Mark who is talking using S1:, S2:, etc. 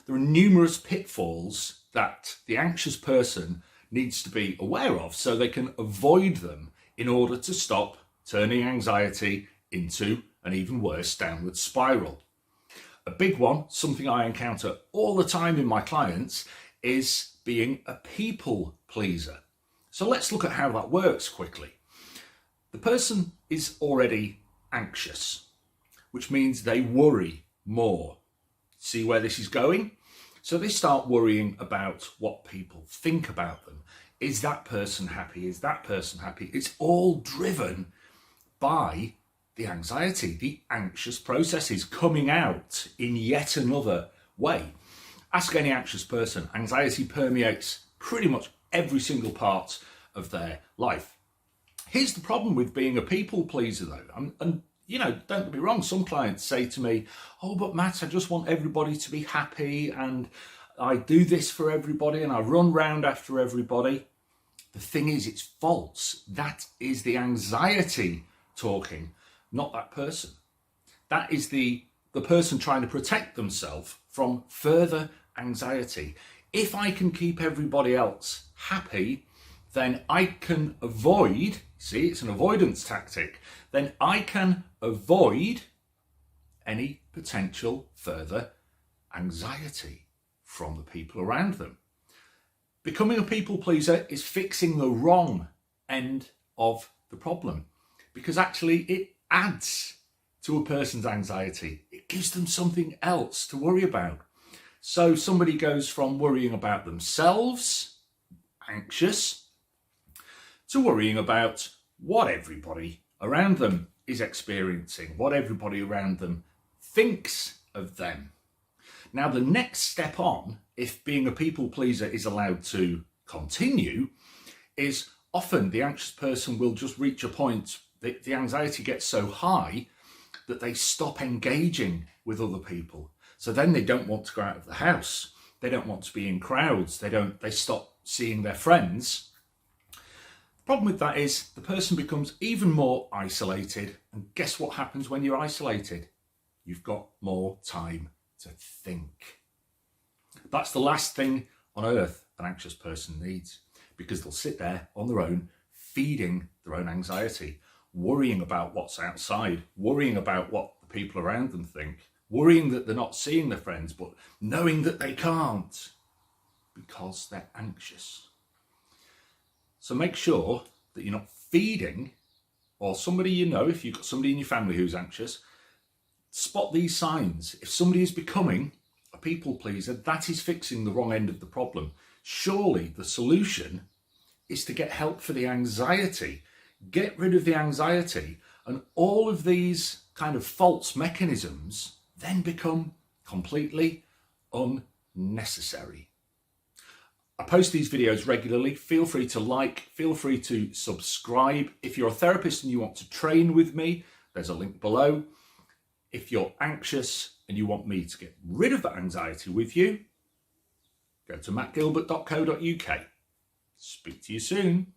S1: There are numerous pitfalls that the anxious person needs to be aware of so they can avoid them in order to stop turning anxiety into an even worse downward spiral. A big one, something I encounter all the time in my clients, is being a people pleaser. So let's look at how that works quickly. The person is already anxious, which means they worry more. See where this is going? So they start worrying about what people think about them. Is that person happy? Is that person happy? It's all driven by the anxiety, the anxious processes coming out in yet another way. Ask any anxious person. Anxiety permeates pretty much every single part of their life. Here's the problem with being a people pleaser though. And you know, don't get me wrong, some clients say to me, oh, but Matt, I just want everybody to be happy and I do this for everybody and I run round after everybody. The thing is, it's false. That is the anxiety talking, not that person. That is the person trying to protect themselves from further anxiety. If I can keep everybody else happy, then I can avoid, see, it's an avoidance tactic, then I can avoid any potential further anxiety from the people around them. Becoming a people pleaser is fixing the wrong end of the problem, because actually it adds to a person's anxiety. It gives them something else to worry about. So somebody goes from worrying about themselves, anxious, to worrying about what everybody around them is experiencing, what everybody around them thinks of them. Now, the next step on, if being a people pleaser is allowed to continue, is often the anxious person will just reach a point that the anxiety gets so high that they stop engaging with other people. So then they don't want to go out of the house. They don't want to be in crowds. They stop seeing their friends. The problem with that is the person becomes even more isolated. And guess what happens when you're isolated? You've got more time to think. That's the last thing on earth an anxious person needs, because they'll sit there on their own, feeding their own anxiety, worrying about what's outside, worrying about what the people around them think, worrying that they're not seeing their friends, but knowing that they can't because they're anxious. So make sure that you're not feeding, or somebody you know, if you've got somebody in your family who's anxious, spot these signs. If somebody is becoming a people pleaser, that is fixing the wrong end of the problem. Surely the solution is to get help for the anxiety. Get rid of the anxiety, and all of these kind of false mechanisms then become completely unnecessary. I post these videos regularly. Feel free to like, feel free to subscribe. If you're a therapist and you want to train with me, there's a link below. If you're anxious and you want me to get rid of that anxiety with you, go to mattgilbert.co.uk. Speak to you soon.